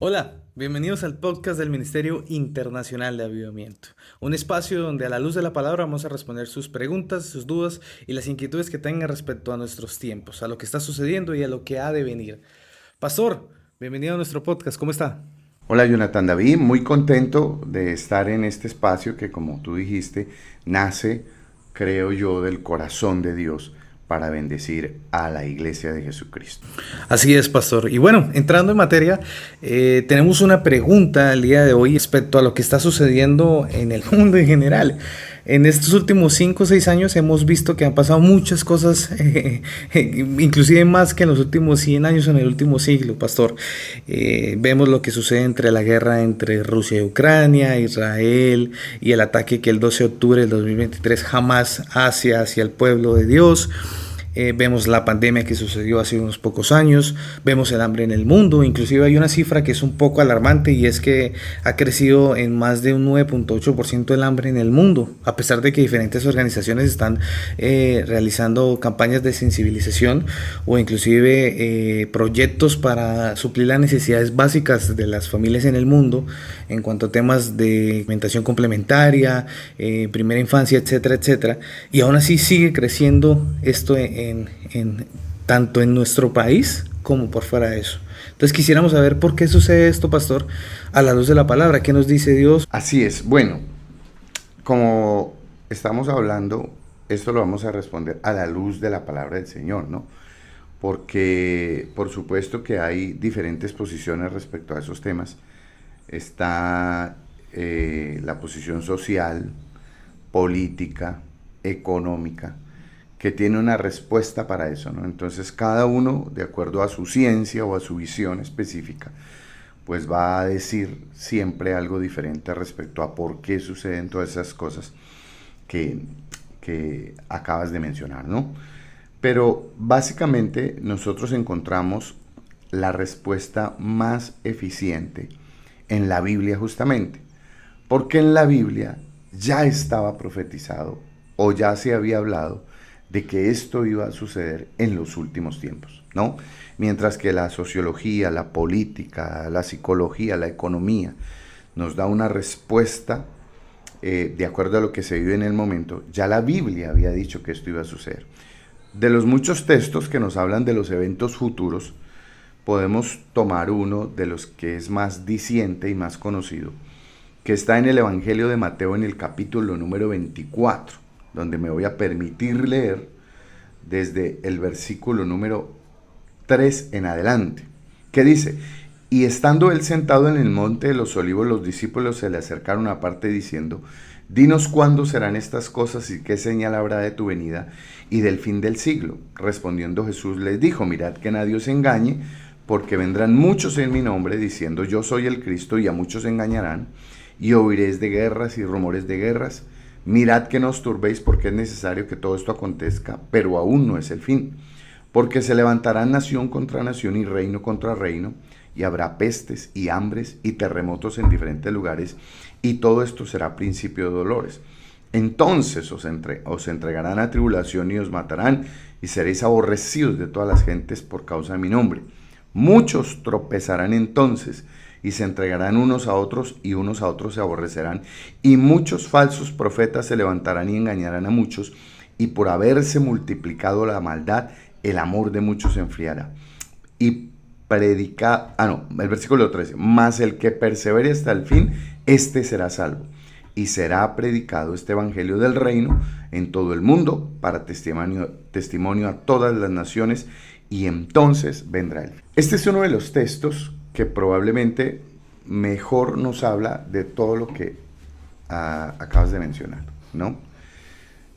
Hola, bienvenidos al podcast del Ministerio Internacional de Avivamiento, un espacio donde a la luz de la palabra vamos a responder sus preguntas, sus dudas y las inquietudes que tengan respecto a nuestros tiempos, a lo que está sucediendo y a lo que ha de venir. Pastor, bienvenido a nuestro podcast, ¿cómo está? Hola Jonathan David, muy contento de estar en este espacio que, como tú dijiste, nace, creo yo, del corazón de Dios para bendecir a la iglesia de Jesucristo. Así es, pastor. Y bueno, entrando en materia, tenemos una pregunta el día de hoy respecto a lo que está sucediendo en el mundo en general. En estos últimos 5 o 6 años hemos visto que han pasado muchas cosas, inclusive más que en los últimos 100 años o en el último siglo, pastor. Vemos lo que sucede entre la guerra entre Rusia y Ucrania, Israel y el ataque que el 12 de octubre del 2023 jamás hacia el pueblo de Dios. Vemos la pandemia que sucedió hace unos pocos años, vemos el hambre en el mundo, inclusive hay una cifra que es un poco alarmante y es que ha crecido en más de un 9.8% el hambre en el mundo, a pesar de que diferentes organizaciones están realizando campañas de sensibilización o inclusive proyectos para suplir las necesidades básicas de las familias en el mundo en cuanto a temas de alimentación complementaria, primera infancia, etcétera, etcétera, y aún así sigue creciendo esto tanto en nuestro país como por fuera de eso. Entonces quisiéramos saber por qué sucede esto, pastor, a la luz de la palabra. ¿Qué nos dice Dios? Así es, bueno, como estamos hablando, esto lo vamos a responder a la luz de la palabra del Señor, ¿no? Porque por supuesto que hay diferentes posiciones respecto a esos temas. Está la posición social, política, económica, que tiene una respuesta para eso, ¿no? Entonces cada uno, de acuerdo a su ciencia o a su visión específica, pues va a decir siempre algo diferente respecto a por qué suceden todas esas cosas que, que acabas de mencionar, ¿no? Pero básicamente nosotros encontramos la respuesta más eficiente en la Biblia justamente, porque en la Biblia ya estaba profetizado o ya se había hablado de que esto iba a suceder en los últimos tiempos, ¿no? Mientras que la sociología, la política, la psicología, la economía nos da una respuesta de acuerdo a lo que se vive en el momento, ya la Biblia había dicho que esto iba a suceder. De los muchos textos que nos hablan de los eventos futuros, podemos tomar uno de los que es más diciente y más conocido, que está en el Evangelio de Mateo en el capítulo número 24, donde me voy a permitir leer desde el versículo número 3 en adelante, que dice: y estando él sentado en el monte de los olivos, los discípulos se le acercaron aparte diciendo: dinos cuándo serán estas cosas y qué señal habrá de tu venida y del fin del siglo. Respondiendo Jesús les dijo: mirad que nadie os engañe, porque vendrán muchos en mi nombre diciendo yo soy el Cristo, y a muchos engañarán, y oiréis de guerras y rumores de guerras. Mirad que no os turbéis, porque es necesario que todo esto acontezca, pero aún no es el fin. Porque se levantarán nación contra nación y reino contra reino, y habrá pestes y hambres y terremotos en diferentes lugares, y todo esto será principio de dolores. Entonces os entregarán a tribulación y os matarán, y seréis aborrecidos de todas las gentes por causa de mi nombre. Muchos tropezarán entonces, y se entregarán unos a otros, y unos a otros se aborrecerán, y muchos falsos profetas se levantarán y engañarán a muchos, y por haberse multiplicado la maldad, el amor de muchos se enfriará. Y el versículo 13, mas el que persevere hasta el fin, este será salvo. Y será predicado este evangelio del reino en todo el mundo para testimonio a todas las naciones, y entonces vendrá él. Este es uno de los textos que probablemente mejor nos habla de todo lo que acabas de mencionar, ¿no?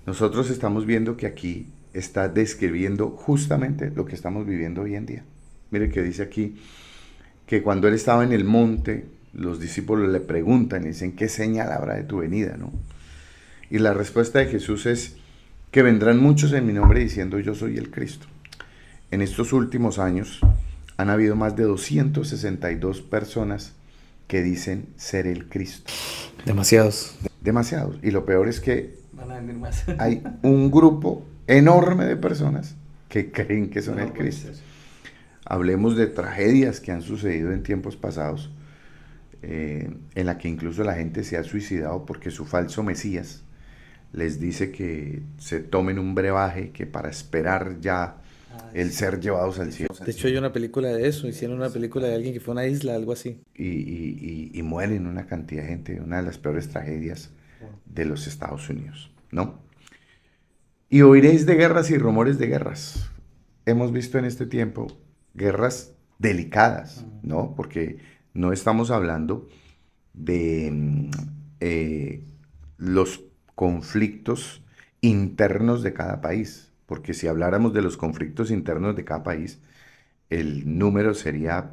Nosotros estamos viendo que aquí está describiendo justamente lo que estamos viviendo hoy en día. Mire que dice aquí que cuando él estaba en el monte, los discípulos le preguntan y dicen: ¿qué señal habrá de tu venida, no? Y la respuesta de Jesús es que vendrán muchos en mi nombre diciendo yo soy el Cristo. En estos últimos años han habido más de 262 personas que dicen ser el Cristo. Demasiados. Demasiados. Y lo peor es que Van a venir más. hay un grupo enorme de personas que creen que son el Cristo. hablemos de tragedias que han sucedido en tiempos pasados, en la que incluso la gente se ha suicidado porque su falso Mesías les dice que se tomen un brebaje, que para esperar ya el ser llevados al cielo. De hecho, hay una película de eso. Hicieron una película de alguien que fue a una isla, algo así. Y mueren una cantidad de gente, una de las peores tragedias de los Estados Unidos, ¿no? Y oiréis de guerras y rumores de guerras. Hemos visto en este tiempo guerras delicadas, ¿no? Porque no estamos hablando de los conflictos internos de cada país, porque si habláramos de los conflictos internos de cada país, el número sería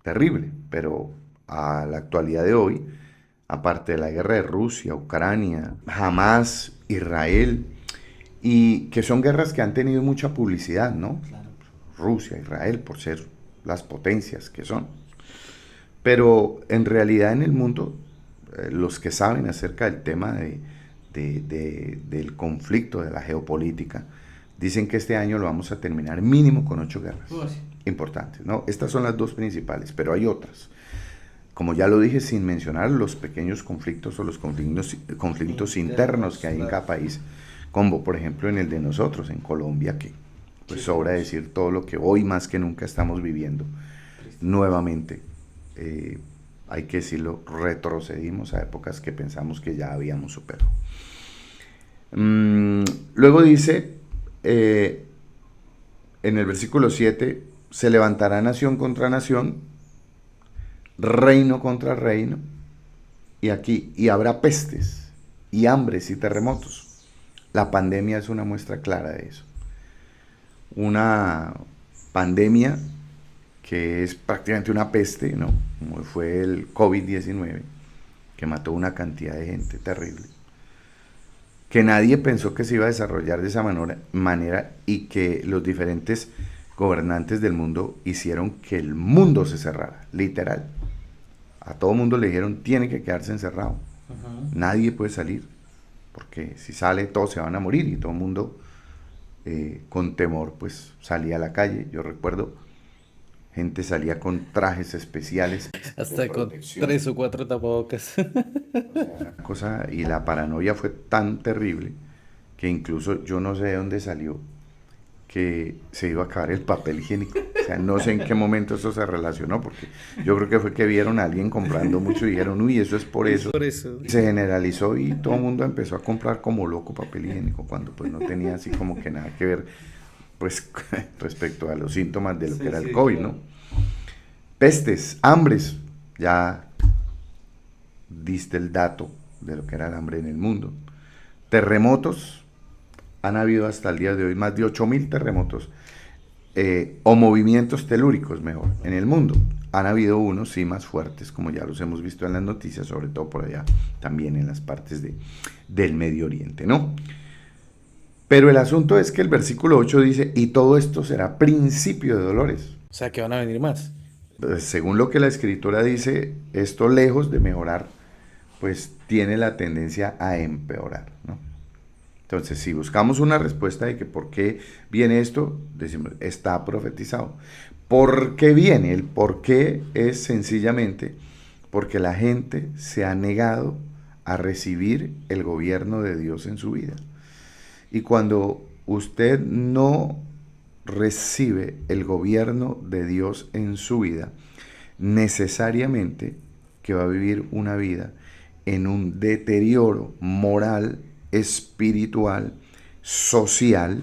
terrible, pero a la actualidad de hoy, aparte de la guerra de Rusia, Ucrania, Hamas, Israel, y que son guerras que han tenido mucha publicidad, ¿no? Claro. Rusia, Israel, por ser las potencias que son. Pero en realidad en el mundo, los que saben acerca del tema del conflicto, de la geopolítica, dicen que este año lo vamos a terminar mínimo con 8 guerras importantes, ¿no? Estas son las dos principales, pero hay otras. Como ya lo dije, sin mencionar los pequeños conflictos o los conflictos internos que hay en cada país, como por ejemplo en el de nosotros, en Colombia, que pues sobra decir todo lo que hoy más que nunca estamos viviendo nuevamente. Hay que decirlo, retrocedimos a épocas que pensamos que ya habíamos superado. Luego dice, en el versículo 7, se levantará nación contra nación, reino contra reino, y aquí, y habrá pestes, y hambres, y terremotos. La pandemia es una muestra clara de eso. Una pandemia que es prácticamente una peste, ¿no? Como fue el COVID-19, que mató una cantidad de gente terrible, que nadie pensó que se iba a desarrollar de esa manera y que los diferentes gobernantes del mundo hicieron que el mundo se cerrara, literal. A todo mundo le dijeron, tiene que quedarse encerrado, nadie puede salir, porque si sale todos se van a morir, y todo el mundo con temor pues salía a la calle. Yo recuerdo, gente salía con trajes especiales. Hasta con 3 o 4 tapabocas. Una cosa, y la paranoia fue tan terrible que incluso yo no sé de dónde salió que se iba a acabar el papel higiénico. O sea, no sé en qué momento eso se relacionó, porque yo creo que fue que vieron a alguien comprando mucho y dijeron, uy, eso es por eso. Por eso. Se generalizó y todo el mundo empezó a comprar como loco papel higiénico, cuando pues no tenía así como que nada que ver pues respecto a los síntomas de lo que era el COVID, ¿no? Pestes, hambres, ya diste el dato de lo que era el hambre en el mundo. Terremotos, han habido hasta el día de hoy más de 8.000 terremotos, o movimientos telúricos, mejor, en el mundo. Han habido unos, sí, más fuertes, como ya los hemos visto en las noticias, sobre todo por allá, también en las partes del Medio Oriente, ¿no? Pero el asunto es que el versículo 8 dice, y todo esto será principio de dolores. O sea, que van a venir más. Pues, según lo que la Escritura dice, esto lejos de mejorar, pues tiene la tendencia a empeorar, ¿no? Entonces, si buscamos una respuesta de que por qué viene esto, decimos, está profetizado. ¿Por qué viene? El por qué es sencillamente porque la gente se ha negado a recibir el gobierno de Dios en su vida. Y cuando usted no recibe el gobierno de Dios en su vida, necesariamente que va a vivir una vida en un deterioro moral, espiritual, social,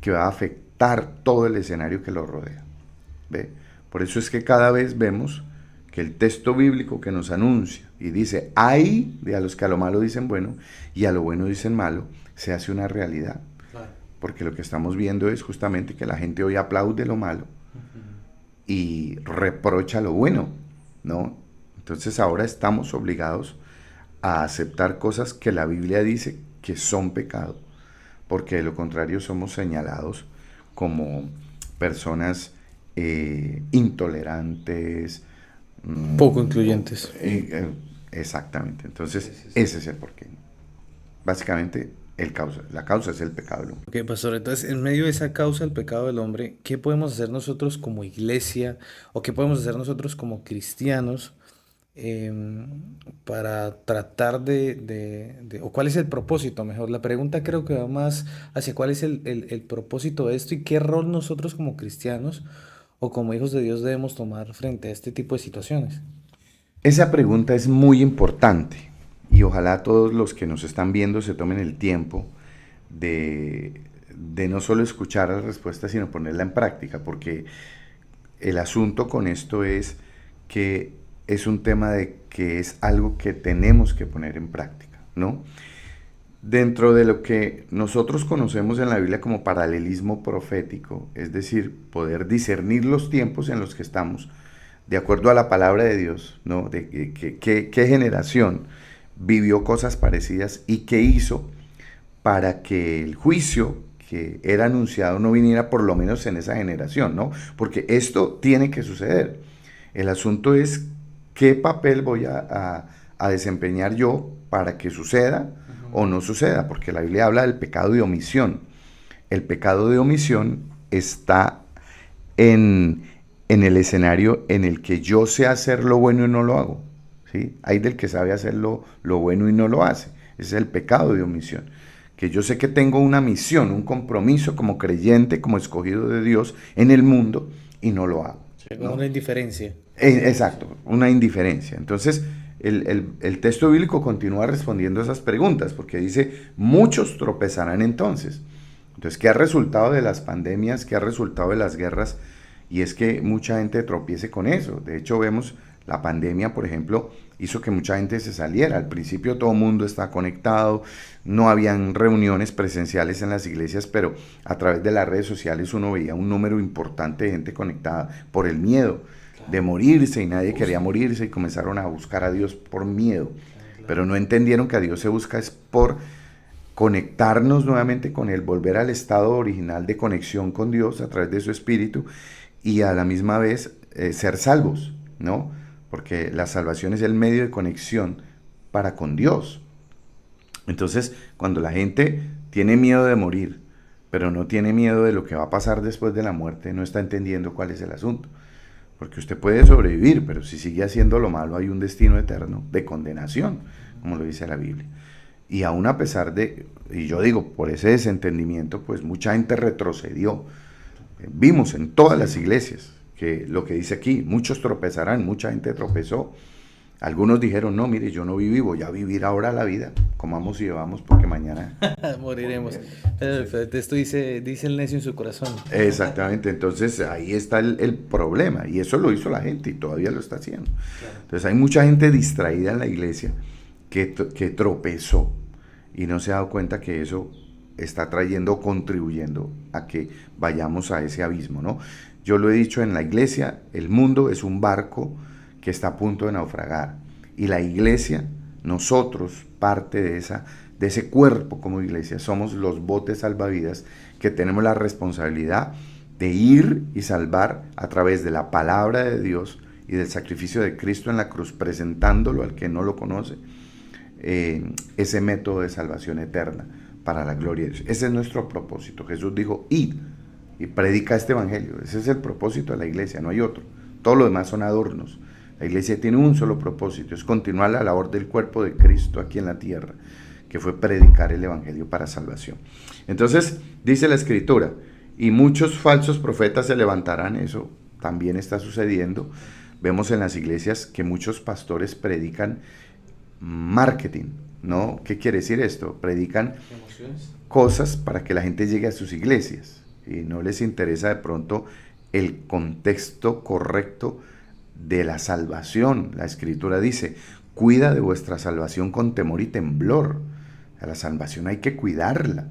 que va a afectar todo el escenario que lo rodea. ¿Ve? Por eso es que cada vez vemos que el texto bíblico que nos anuncia y dice, ay de a los que a lo malo dicen bueno y a lo bueno dicen malo, se hace una realidad. Claro. Porque lo que estamos viendo es justamente que la gente hoy aplaude lo malo y reprocha lo bueno, ¿no? Entonces ahora estamos obligados a aceptar cosas que la Biblia dice que son pecado, porque de lo contrario somos señalados como personas intolerantes, poco incluyentes. Exactamente. Entonces, ese es el porqué. Básicamente, La causa es el pecado del hombre. Ok, pastor, entonces en medio de esa causa del pecado del hombre, ¿qué podemos hacer nosotros como iglesia o qué podemos hacer nosotros como cristianos para tratar o cuál es el propósito, mejor? La pregunta creo que va más hacia cuál es el propósito de esto y qué rol nosotros como cristianos o como hijos de Dios debemos tomar frente a este tipo de situaciones. Esa pregunta es muy importante y ojalá todos los que nos están viendo se tomen el tiempo de, de no solo escuchar la respuesta, sino ponerla en práctica, porque el asunto con esto es que es un tema de que es algo que tenemos que poner en práctica, ¿no? Dentro de lo que nosotros conocemos en la Biblia como paralelismo profético, es decir, poder discernir los tiempos en los que estamos, de acuerdo a la palabra de Dios, ¿no? De qué generación vivió cosas parecidas y qué hizo para que el juicio que era anunciado no viniera por lo menos en esa generación, ¿no? Porque esto tiene que suceder. El asunto es qué papel voy a desempeñar yo para que suceda o no suceda, porque la Biblia habla del pecado de omisión. El pecado de omisión está en el escenario en el que yo sé hacer lo bueno y no lo hago, ¿sí? Hay del que sabe hacer lo bueno y no lo hace. Ese es el pecado de omisión. Que yo sé que tengo una misión, un compromiso como creyente, como escogido de Dios en el mundo y no lo hago, Sí, como ¿no? una indiferencia. Exacto, una indiferencia. Entonces, el texto bíblico continúa respondiendo a esas preguntas, porque dice, muchos tropezarán entonces. Entonces, ¿qué ha resultado de las pandemias? ¿Qué ha resultado de las guerras? Y es que mucha gente tropiece con eso. De hecho, vemos la pandemia, por ejemplo, hizo que mucha gente se saliera. Al principio todo el mundo está conectado, no habían reuniones presenciales en las iglesias, pero a través de las redes sociales uno veía un número importante de gente conectada por el miedo de morirse y nadie quería morirse y comenzaron a buscar a Dios por miedo, pero no entendieron que a Dios se busca es por conectarnos nuevamente con Él, volver al estado original de conexión con Dios a través de su Espíritu y a la misma vez ser salvos, ¿no? Porque la salvación es el medio de conexión para con Dios. Entonces, cuando la gente tiene miedo de morir, pero no tiene miedo de lo que va a pasar después de la muerte, no está entendiendo cuál es el asunto. Porque usted puede sobrevivir, pero si sigue haciendo lo malo hay un destino eterno de condenación, como lo dice la Biblia. Y aún a pesar de, y yo digo, por ese desentendimiento, pues mucha gente retrocedió. Vimos en todas las iglesias que lo que dice aquí, muchos tropezarán, mucha gente tropezó. Algunos dijeron, no, mire, yo no viví, voy a vivir ahora la vida, comamos y bebamos porque mañana Moriremos. Pero el texto dice el necio en su corazón. exactamente, entonces ahí está el problema y eso lo hizo la gente y todavía lo está haciendo. Claro. Entonces hay mucha gente distraída en la iglesia que tropezó y no se ha dado cuenta que eso está trayendo, contribuyendo a que vayamos a ese abismo, ¿no? Yo lo he dicho en la iglesia, el mundo es un barco que está a punto de naufragar y la iglesia, nosotros, parte de ese cuerpo como iglesia, somos los botes salvavidas que tenemos la responsabilidad de ir y salvar a través de la palabra de Dios y del sacrificio de Cristo en la cruz, presentándolo al que no lo conoce, ese método de salvación eterna para la gloria de Dios. Ese es nuestro propósito. Jesús dijo, id y predica este evangelio. Ese es el propósito de la iglesia, no hay otro. Todo lo demás son adornos. La iglesia tiene un solo propósito, es continuar la labor del cuerpo de Cristo aquí en la tierra, que fue predicar el evangelio para salvación. Entonces, dice la Escritura, y muchos falsos profetas se levantarán, eso también está sucediendo. Vemos en las iglesias que muchos pastores predican marketing, ¿no? ¿Qué quiere decir esto? Predican cosas para que la gente llegue a sus iglesias y no les interesa de pronto el contexto correcto de la salvación. La Escritura dice, cuida de vuestra salvación con temor y temblor. A la salvación hay que cuidarla.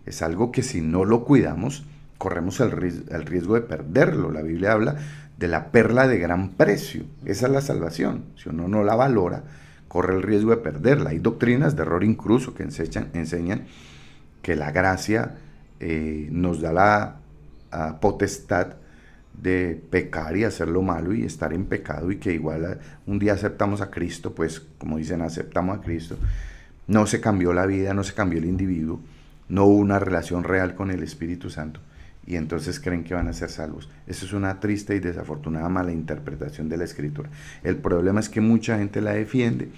Es algo que si no lo cuidamos, corremos el riesgo de perderlo. La Biblia habla de la perla de gran precio. Esa es la salvación. Si uno no la valora, corre el riesgo de perderla. Hay doctrinas de error incluso que enseñan que la gracia nos da la potestad de pecar y hacer lo malo y estar en pecado y que igual un día aceptamos a Cristo, pues como dicen, aceptamos a Cristo, no se cambió la vida, no se cambió el individuo, no hubo una relación real con el Espíritu Santo, y entonces creen que van a ser salvos. Eso es una triste y desafortunada mala interpretación de la Escritura. El problema es que mucha gente la defiende,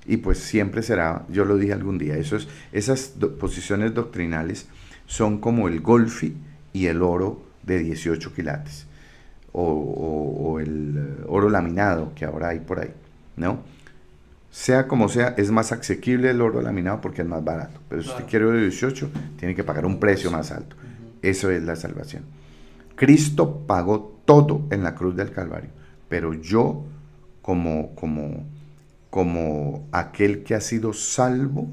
y pues siempre será, yo lo dije algún día, esas posiciones doctrinales son como el golfi y el oro de 18 quilates, o el oro laminado que ahora hay por ahí, ¿no? Sea como sea, es más asequible el oro laminado porque es más barato, pero si usted quiere oro de 18, tiene que pagar un precio más alto. Eso es la salvación. Cristo pagó todo en la cruz del Calvario, pero yo, como aquel que ha sido salvo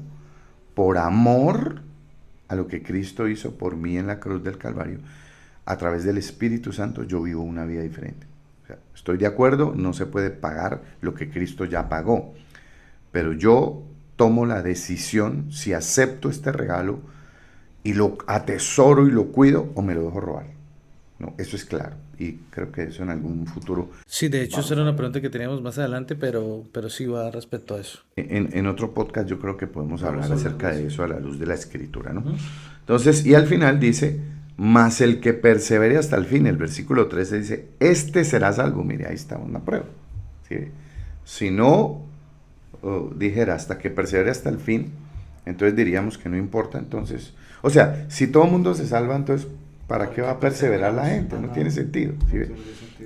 por amor a lo que Cristo hizo por mí en la cruz del Calvario, a través del Espíritu Santo, yo vivo una vida diferente. O sea, estoy de acuerdo, no se puede pagar lo que Cristo ya pagó, pero yo tomo la decisión si acepto este regalo y lo atesoro y lo cuido, o me lo dejo robar. No, eso es claro, y creo que eso en algún futuro. Sí, de hecho, esa era una pregunta que teníamos más adelante, pero sí va respecto a eso. En otro podcast yo creo que podemos hablar acerca de eso a la luz de la Escritura, ¿no? Entonces, y al final dice, mas el que persevere hasta el fin, el versículo 13 dice, este será salvo. Mire, ahí está una prueba, ¿sí? Si no dijera hasta que persevere hasta el fin, entonces diríamos que no importa. Entonces, o sea, si todo el mundo se salva, entonces ¿para qué va a perseverar la gente? No tiene sentido, ¿sí?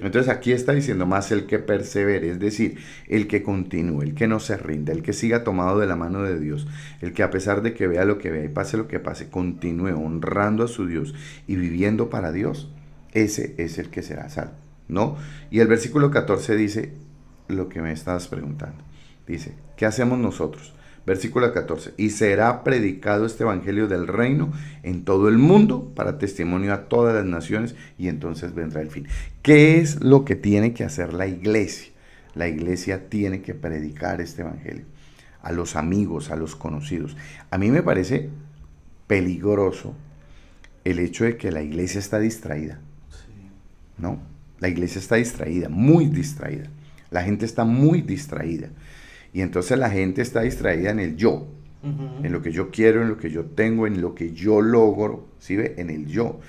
Entonces aquí está diciendo, más el que persevere, es decir, el que continúe, el que no se rinda, el que siga tomado de la mano de Dios, el que a pesar de que vea lo que vea y pase lo que pase, continúe honrando a su Dios y viviendo para Dios, ese es el que será salvo, ¿no? Y el versículo 14 dice lo que me estabas preguntando. Dice, ¿qué hacemos nosotros? Versículo 14, y será predicado este evangelio del reino en todo el mundo para testimonio a todas las naciones, y entonces vendrá el fin. ¿Qué es lo que tiene que hacer la iglesia? La iglesia tiene que predicar este evangelio a los amigos, a los conocidos. A mí me parece peligroso el hecho de que la iglesia está distraída, ¿no? La iglesia está distraída, muy distraída. La gente está muy distraída. Y entonces la gente está distraída en el yo, en lo que yo quiero, en lo que yo tengo, en lo que yo logro, ¿sí ve? En el yo.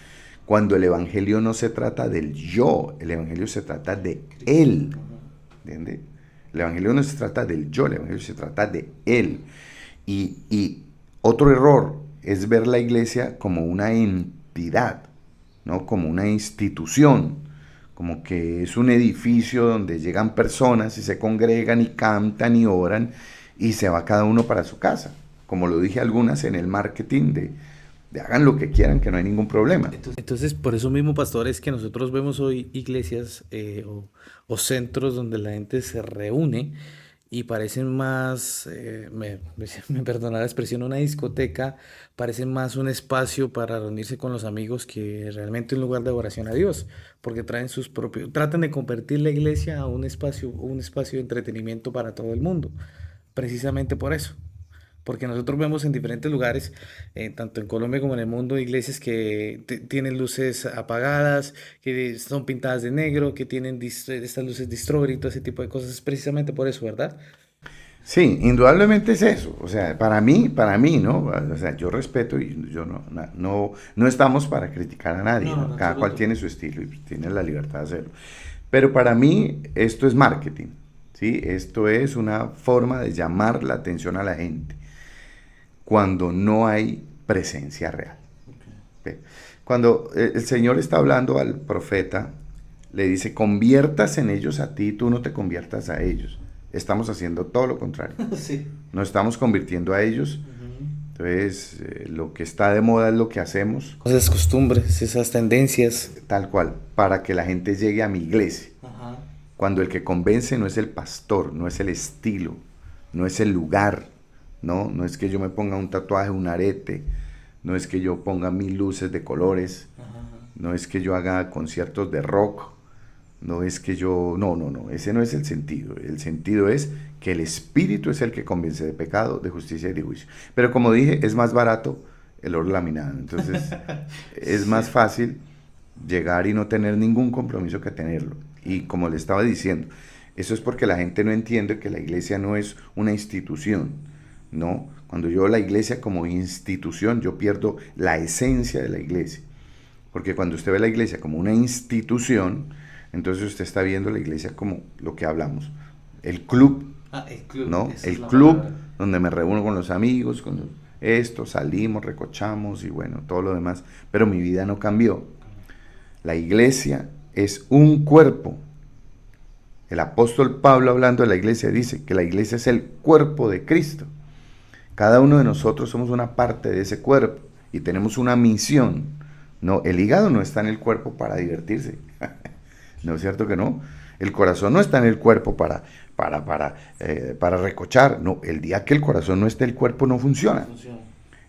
Cuando el evangelio no se trata del yo, el evangelio se trata de él, ¿entiende? El evangelio no se trata del yo, el evangelio se trata de él. Y otro error es ver la iglesia como una entidad, ¿no? Como una institución, como que es un edificio donde llegan personas y se congregan y cantan y oran y se va cada uno para su casa. Como lo dije algunas en el marketing de hagan lo que quieran, que no hay ningún problema. Entonces, por eso mismo, pastor, es que nosotros vemos hoy iglesias o centros donde la gente se reúne y parecen más, me perdonará la expresión, una discoteca, parecen más un espacio para reunirse con los amigos que realmente un lugar de oración a Dios, porque traen sus propios, tratan de convertir la iglesia a un espacio de entretenimiento para todo el mundo, precisamente por eso. Porque nosotros vemos en diferentes lugares, tanto en Colombia como en el mundo, iglesias que tienen luces apagadas, que son pintadas de negro, que tienen estas luces de strawberry y todo ese tipo de cosas. Es precisamente por eso, ¿verdad? Sí, indudablemente es eso. O sea, para mí, ¿no? O sea, yo respeto y yo no estamos para criticar a nadie, ¿no? Cada cual tiene su estilo y tiene la libertad de hacerlo. Pero para mí esto es marketing, ¿sí? Esto es una forma de llamar la atención a la gente cuando no hay presencia real. ¿Ve? Cuando el Señor está hablando al profeta, le dice, conviertas en ellos a ti, tú no te conviertas a ellos. Estamos haciendo todo lo contrario. Sí. Nos estamos convirtiendo a ellos. Entonces, lo que está de moda es lo que hacemos. Esas costumbres, esas tendencias. Tal cual, para que la gente llegue a mi iglesia. Ajá. Cuando el que convence no es el pastor, no es el estilo, no es el lugar, no es que yo me ponga un tatuaje, un arete, no es que yo ponga 1000 luces de colores, no es que yo haga conciertos de rock, no es que yo, no, ese no es el sentido. El sentido es que el Espíritu es el que convence de pecado, de justicia y de juicio. Pero como dije, es más barato el oro laminado, entonces es más fácil llegar y no tener ningún compromiso que tenerlo. Y como le estaba diciendo, eso es porque la gente no entiende que la iglesia no es una institución, ¿no? Cuando yo veo la iglesia como institución, yo pierdo la esencia de la iglesia. Porque cuando usted ve la iglesia como una institución, entonces usted está viendo la iglesia como lo que hablamos, el club, El club, ¿no? esa es El la club palabra. donde me reúno con los amigos, esto, salimos, recochamos y bueno, todo lo demás. Pero mi vida no cambió. La iglesia es un cuerpo. El apóstol Pablo, hablando de la iglesia, dice que la iglesia es el cuerpo de Cristo. Cada uno de nosotros somos una parte de ese cuerpo y tenemos una misión. No, el hígado no está en el cuerpo para divertirse. ¿No es cierto que no? El corazón no está en el cuerpo para recochar. No, el día que el corazón no esté, el cuerpo no funciona.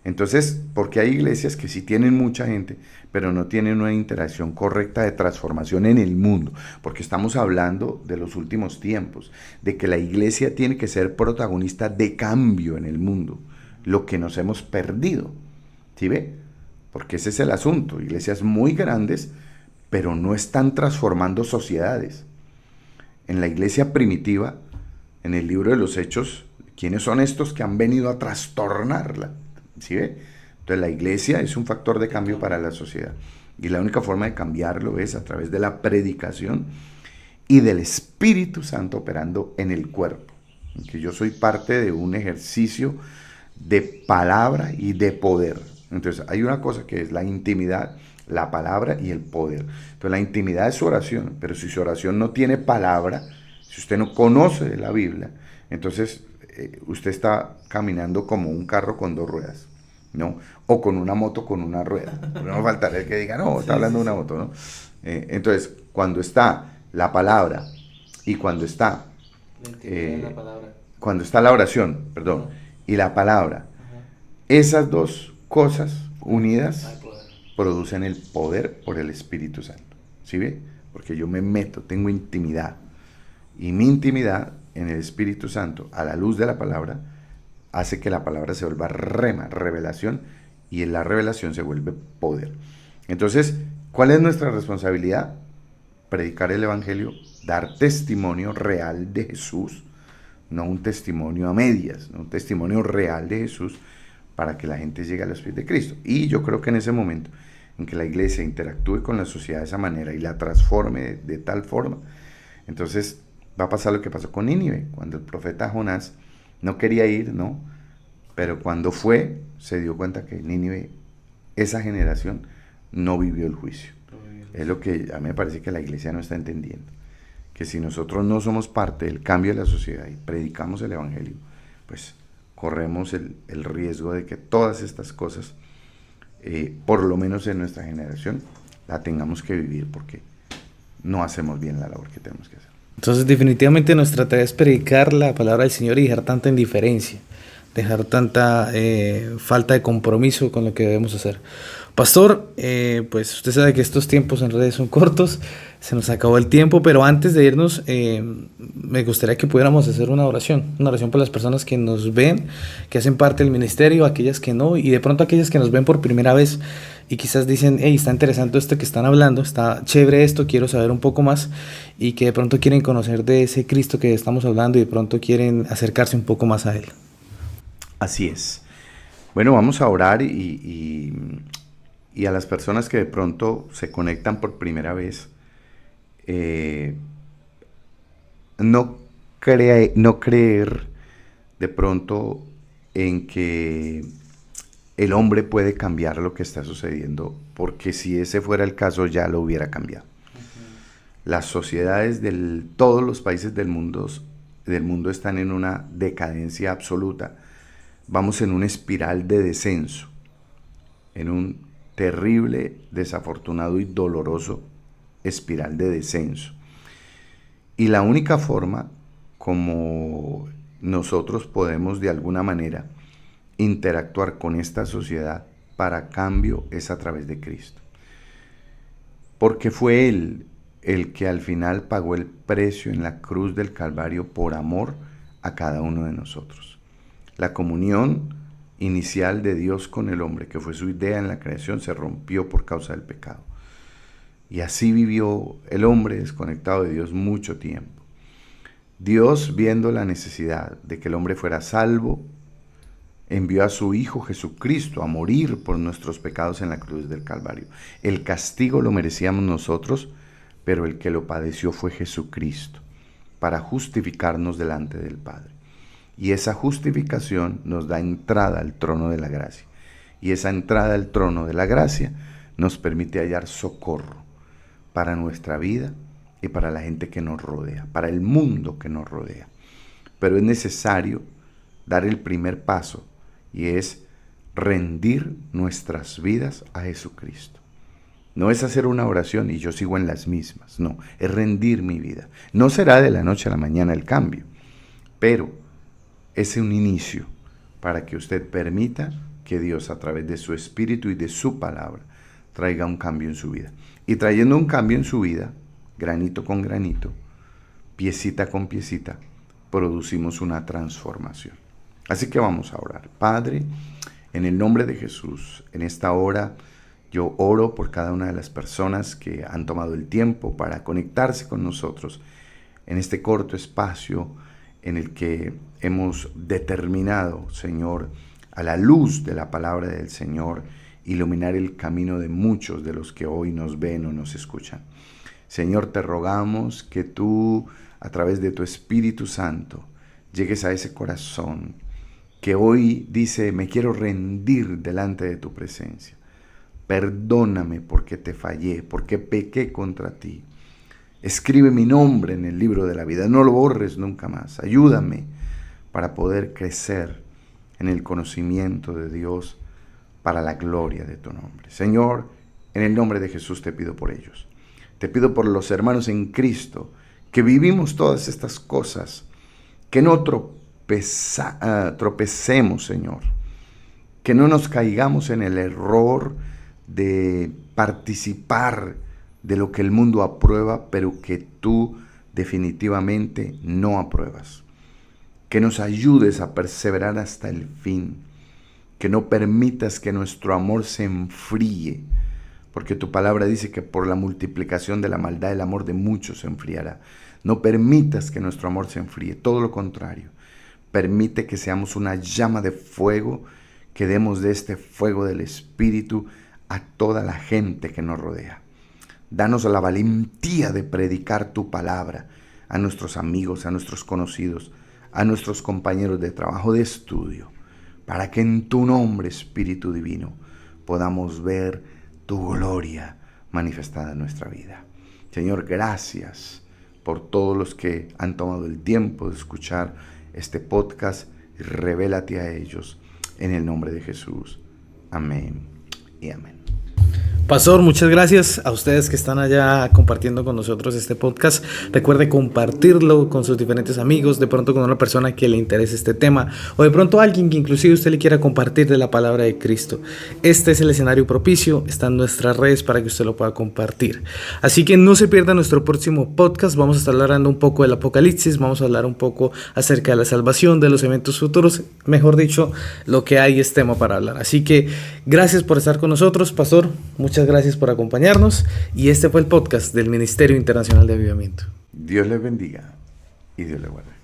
Entonces, porque hay iglesias que sí tienen mucha gente, pero no tienen una interacción correcta de transformación en el mundo, porque estamos hablando de los últimos tiempos, de que la iglesia tiene que ser protagonista de cambio en el mundo, lo que nos hemos perdido, ¿sí ve? Porque ese es el asunto, iglesias muy grandes, pero no están transformando sociedades. En la iglesia primitiva, en el libro de los Hechos, ¿quiénes son estos que han venido a trastornarla? ¿Sí ve? Entonces la iglesia es un factor de cambio para la sociedad. Y la única forma de cambiarlo es a través de la predicación y del Espíritu Santo operando en el cuerpo. Que yo soy parte de un ejercicio de palabra y de poder. Entonces hay una cosa que es la intimidad, la palabra y el poder. Entonces la intimidad es su oración, pero si su oración no tiene palabra, si usted no conoce de la Biblia, entonces usted está caminando como un carro con dos ruedas, ¿no? O con una moto con una rueda. No faltaría el que diga, no, está hablando de una moto, ¿no? Entonces, cuando está la palabra y cuando está la oración, perdón, y la palabra, esas dos cosas unidas producen el poder por el Espíritu Santo. ¿Sí ve? Porque yo me meto, tengo intimidad. Y mi intimidad en el Espíritu Santo, a la luz de la palabra, hace que la palabra se vuelva rema, revelación, y en la revelación se vuelve poder. Entonces, ¿cuál es nuestra responsabilidad? Predicar el Evangelio, dar testimonio real de Jesús, no un testimonio a medias, no un testimonio real de Jesús, para que la gente llegue a los pies de Cristo. Y yo creo que en ese momento en que la iglesia interactúe con la sociedad de esa manera y la transforme de tal forma, entonces va a pasar lo que pasó con Nínive, cuando el profeta Jonás no quería ir, ¿no? Pero cuando fue, se dio cuenta que Nínive, esa generación, no vivió el juicio. Es lo que a mí me parece que la iglesia no está entendiendo. Que si nosotros no somos parte del cambio de la sociedad y predicamos el Evangelio, pues corremos el riesgo de que todas estas cosas, por lo menos en nuestra generación, la tengamos que vivir porque no hacemos bien la labor que tenemos que hacer. Entonces, definitivamente nuestra tarea es predicar la palabra del Señor y dejar tanta indiferencia, dejar tanta falta de compromiso con lo que debemos hacer. Pastor, pues usted sabe que estos tiempos en redes son cortos, se nos acabó el tiempo, pero antes de irnos, me gustaría que pudiéramos hacer una oración por las personas que nos ven, que hacen parte del ministerio, aquellas que no, y de pronto aquellas que nos ven por primera vez y quizás dicen, hey, está interesante esto que están hablando, está chévere esto, quiero saber un poco más, y que de pronto quieren conocer de ese Cristo que estamos hablando y de pronto quieren acercarse un poco más a Él. Así es. Bueno, vamos a orar y a las personas que de pronto se conectan por primera vez, no creer de pronto en que el hombre puede cambiar lo que está sucediendo, porque si ese fuera el caso ya lo hubiera cambiado. Las sociedades de todos los países del mundo están en una decadencia absoluta. Vamos en una espiral de descenso, en un terrible, desafortunado y doloroso espiral de descenso. Y la única forma como nosotros podemos de alguna manera interactuar con esta sociedad para cambio es a través de Cristo. Porque fue Él el que al final pagó el precio en la cruz del Calvario por amor a cada uno de nosotros. La comunión inicial de Dios con el hombre, que fue su idea en la creación, se rompió por causa del pecado. Y así vivió el hombre desconectado de Dios mucho tiempo. Dios, viendo la necesidad de que el hombre fuera salvo, envió a su Hijo Jesucristo a morir por nuestros pecados en la cruz del Calvario. El castigo lo merecíamos nosotros, pero el que lo padeció fue Jesucristo, para justificarnos delante del Padre. Y esa justificación nos da entrada al trono de la gracia. Y esa entrada al trono de la gracia nos permite hallar socorro para nuestra vida y para la gente que nos rodea, para el mundo que nos rodea. Pero es necesario dar el primer paso, y es rendir nuestras vidas a Jesucristo. No es hacer una oración y yo sigo en las mismas, no, es rendir mi vida. No será de la noche a la mañana el cambio, pero es un inicio para que usted permita que Dios, a través de su Espíritu y de su palabra, traiga un cambio en su vida. Y trayendo un cambio en su vida, granito con granito, piecita con piecita, producimos una transformación. Así que vamos a orar. Padre, en el nombre de Jesús, en esta hora yo oro por cada una de las personas que han tomado el tiempo para conectarse con nosotros en este corto espacio en el que hemos determinado, Señor, a la luz de la palabra del Señor, iluminar el camino de muchos de los que hoy nos ven o nos escuchan. Señor, te rogamos que tú, a través de tu Espíritu Santo, llegues a ese corazón que hoy dice, me quiero rendir delante de tu presencia. Perdóname porque te fallé, porque pequé contra ti. Escribe mi nombre en el libro de la vida, no lo borres nunca más. Ayúdame para poder crecer en el conocimiento de Dios para la gloria de tu nombre. Señor, en el nombre de Jesús te pido por ellos. Te pido por los hermanos en Cristo que vivimos todas estas cosas, que no tropecemos, Señor, que no nos caigamos en el error de participar de lo que el mundo aprueba, pero que tú definitivamente no apruebas. Que nos ayudes a perseverar hasta el fin, que no permitas que nuestro amor se enfríe, porque tu palabra dice que por la multiplicación de la maldad el amor de muchos se enfriará. No permitas que nuestro amor se enfríe, todo lo contrario. Permite que seamos una llama de fuego, que demos de este fuego del Espíritu a toda la gente que nos rodea. Danos la valentía de predicar tu palabra a nuestros amigos, a nuestros conocidos, a nuestros compañeros de trabajo, de estudio, para que en tu nombre, Espíritu Divino, podamos ver tu gloria manifestada en nuestra vida. Señor, gracias por todos los que han tomado el tiempo de escuchar este podcast. Revélate a ellos en el nombre de Jesús. Amén y amén. Pastor, muchas gracias a ustedes que están allá compartiendo con nosotros este podcast. Recuerde compartirlo con sus diferentes amigos, de pronto con una persona que le interese este tema, o de pronto alguien que inclusive usted le quiera compartir de la palabra de Cristo. Este es el escenario propicio, está en nuestras redes para que usted lo pueda compartir. Así que no se pierda nuestro próximo podcast. Vamos a estar hablando un poco del Apocalipsis, vamos a hablar un poco acerca de la salvación, de los eventos futuros, mejor dicho, lo que hay es tema para hablar. Así que gracias por estar con nosotros, Pastor. Muchas gracias por acompañarnos, y este fue el podcast del Ministerio Internacional de Avivamiento. Dios les bendiga y Dios les guarde.